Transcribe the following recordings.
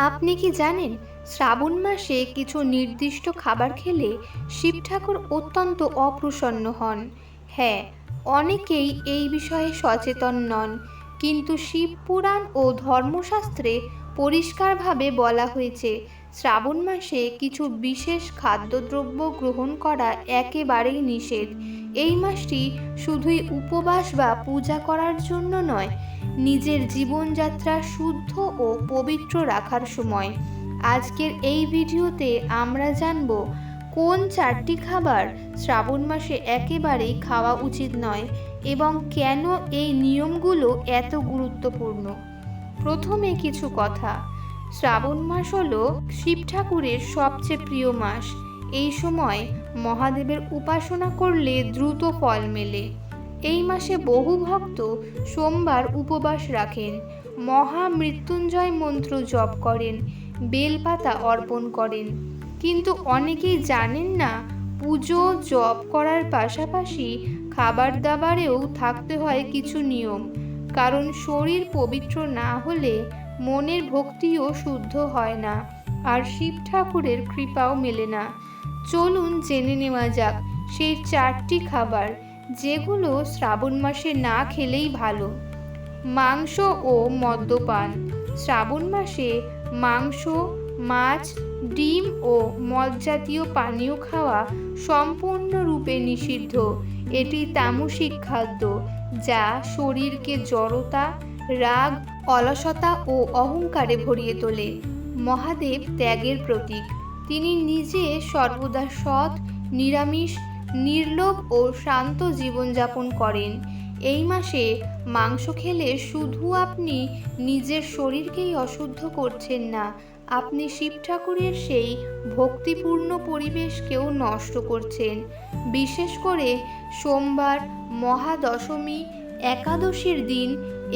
আপনি কি জানেন শ্রাবণ মাসে কিছু নির্দিষ্ট খাবার খেলে শিব ঠাকুর অত্যন্ত অপ্রসন্ন হন? হ্যাঁ, অনেকেই এই বিষয়ে সচেতন নন, কিন্তু শিব পুরাণ ও ধর্মশাস্ত্রে পরিষ্কারভাবে বলা হয়েছে শ্রাবণ মাসে কিছু বিশেষ খাদ্যদ্রব্য গ্রহণ করা একেবারেই নিষেধ। এই মাসটি শুধুই উপবাস বা পূজা করার জন্য নয়, নিজের জীবনযাত্রা শুদ্ধ ও পবিত্র রাখার সময়। আজকের এই ভিডিওতে আমরা জানব কোন 4টি খাবার শ্রাবণ মাসে একেবারেই খাওয়া উচিত নয় এবং কেন এই নিয়মগুলো এত গুরুত্বপূর্ণ। প্রথমে কিছু কথা। শ্রাবণ মাস হলো শিব ঠাকুরের সবচেয়ে প্রিয় মাস। এই সময় মহাদেবের উপাসনা করলে দ্রুত ফল মেলে। এই মাসে বহু ভক্ত সোমবার উপবাস রাখেন, মহামৃত্যুঞ্জয় মন্ত্র জপ করেন, বেলপাতা অর্পণ করেন। কিন্তু অনেকেই জানেন না, পুজো জপ করার পাশাপাশি খাবার দাবারেও থাকতে হয় কিছু নিয়ম। কারণ শরীর পবিত্র না হলে মনের ভক্তিও শুদ্ধ হয় না, আর শিব ঠাকুরের কৃপাও মেলে না। চলুন জেনে নেওয়া যাক সেই 4টি খাবার যেগুলো শ্রাবণ মাসে না খেলেই ভালো। মাংস ও মদ্যপান। শ্রাবণ মাসে মাংস, মাছ, ডিম ও মদ জাতীয় পানীয় খাওয়া সম্পূর্ণরূপে নিষিদ্ধ। এটি তামসিক খাদ্য, যা শরীরকে জড়তা, রাগ, অলসতা ও অহংকারে ভরিয়ে তোলে। মহাদেব ত্যাগের প্রতীক। তিনি নিজে সর্বদা সৎ, নিরামিষ, নির্লোভ ও শান্ত জীবনযাপন করেন। এই মাসে মাংস খেলে শুধু আপনি নিজের শরীরকেই অশুদ্ধ করছেন না, আপনি শিব ঠাকুরের সেই ভক্তিপূর্ণ পরিবেশকেও নষ্ট করছেন। বিশেষ করে সোমবার, মহাদশমী, একাদশীর দিন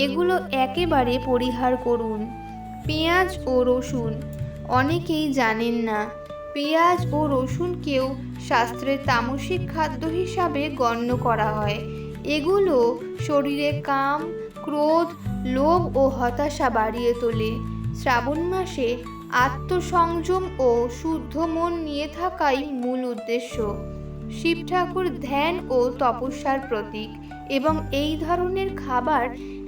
এগুলো একেবারে পরিহার করুন। পেঁয়াজ ও রসুন। অনেকেই জানেন না, পেঁয়াজ ও রসুনকেও শাস্ত্রে তামসিক খাদ্য হিসাবে গণ্য করা হয়। এগুলো শরীরে কাম, ক্রোধ, লোভ ও হতাশা বাড়িয়ে তোলে। শ্রাবণ মাসে আত্মসংযম ও শুদ্ধ মন নিয়ে থাকাই মূল উদ্দেশ্য। শিব ঠাকুর ধ্যান ও তপস্যার প্রতীক এবং এই ধরনের খাবার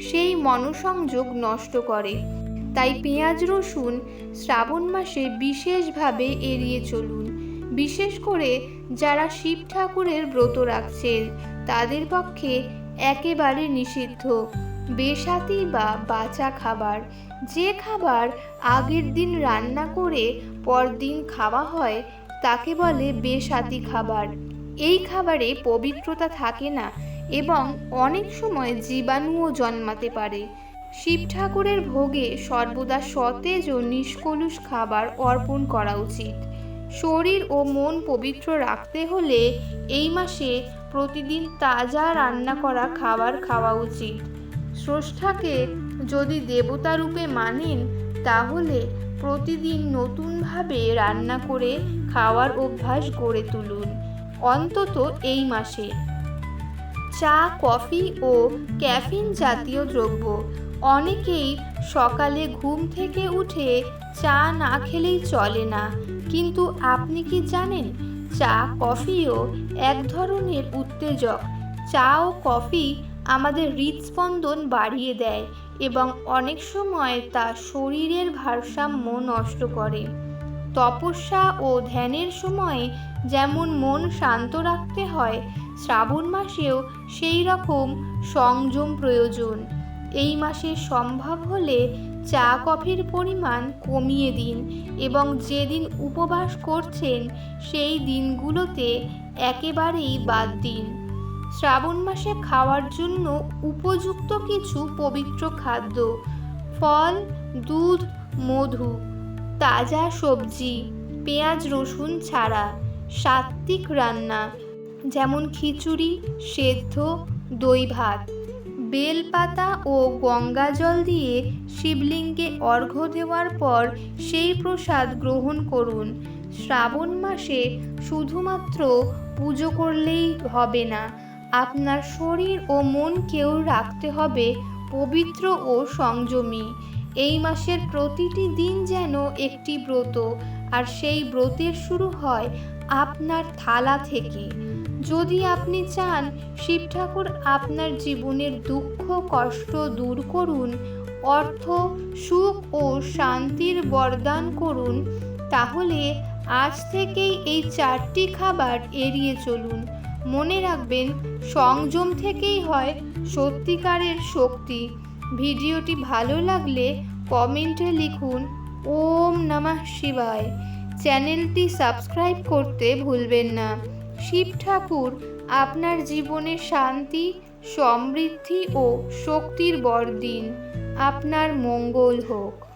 সেই মনোসংযোগ নষ্ট করে। তাই পেঁয়াজ রসুন শ্রাবণ মাসে বিশেষভাবে এড়িয়ে চলুন। বিশেষ করে যারা শিব ঠাকুরের ব্রত রাখছেন তাদের পক্ষে একেবারে নিষিদ্ধ। বেসাতি বা বাঁচা খাবার। যে খাবার আগের দিন রান্না করে পরদিন খাওয়া হয় তাকে বলে বেসাতি খাবার। এই খাবারে পবিত্রতা থাকে না এবং অনেক সময় জীবাণুও জন্মাতে পারে। শিব ঠাকুরের ভোগে সর্বদা সতেজ ও নিষ্কলুষ খাবার অর্পণ করা উচিত। শরীর ও মন পবিত্র রাখতে হলে এই মাসে প্রতিদিন তাজা রান্না করা খাবার খাওয়া উচিত। স্রষ্টাকে যদি দেবতা রূপে মানেন তাহলে প্রতিদিন নতুনভাবে রান্না করে খাওয়ার অভ্যাস গড়ে তুলুন, অন্তত এই মাসে। চা, কফি ও ক্যাফিন জাতীয় দ্রব্য। অনেকেই সকালে ঘুম থেকে উঠে চা না খেলেই চলে না, কিন্তু আপনি কি জানেন চা, কফিও এক ধরনের উত্তেজক। চা ও কফি আমাদের হৃদস্পন্দন বাড়িয়ে দেয় এবং অনেক সময় তা শরীরের ভারসাম্য নষ্ট করে। তপস্যা ও ধ্যানের সময় যেমন মন শান্ত রাখতে হয়, শ্রাবণ মাসেও সেই রকম সংযম প্রয়োজন। এই মাসে সম্ভব হলে চা, কফির পরিমাণ কমিয়ে দিন এবং যেদিন উপবাস করছেন সেই দিনগুলোতে একেবারেই বাদ দিন। শ্রাবণ মাসে খাওয়ার জন্য উপযুক্ত কিছু পবিত্র খাদ্য: ফল, দুধ, মধু, তাজা সবজি, পেঁয়াজ রসুন ছাড়া, সাত্ত্বিক রান্না যেমন খিচুড়ি, সেদ্ধ, দই ভাত, বেলপাতা ও গঙ্গা জল দিয়ে শিবলিঙ্গে অর্ঘ্য দেওয়ার পর সেই প্রসাদ গ্রহণ করুন। শ্রাবণ মাসে শুধুমাত্র পুজো করলেই হবে না, আপনার শরীর ও মনকেও রাখতে হবে পবিত্র ও সংযমী। এই মাসের প্রতিটি দিন যেন একটি ব্রত, আর সেই ব্রতের শুরু হয় আপনার থালা থেকে। যদি আপনি চান শিব ঠাকুর আপনার জীবনের দুঃখ কষ্ট দূর করুন, অর্থ সুখ ও শান্তির বরদান করুন, তাহলে আজ থেকেই এই 4টি খাবার এড়িয়ে চলুন। মনে রাখবেন, সংযম থেকেই হয় সত্যিকারের শক্তি। ভিডিওটি ভালো লাগলে কমেন্টে লিখুন ওম নমঃ শিবায়। চ্যানেলটি সাবস্ক্রাইব করতে ভুলবেন না। শিব ঠাকুর আপনার জীবনে শান্তি, সমৃদ্ধি ও শক্তির বর দিন। আপনার মঙ্গল হোক।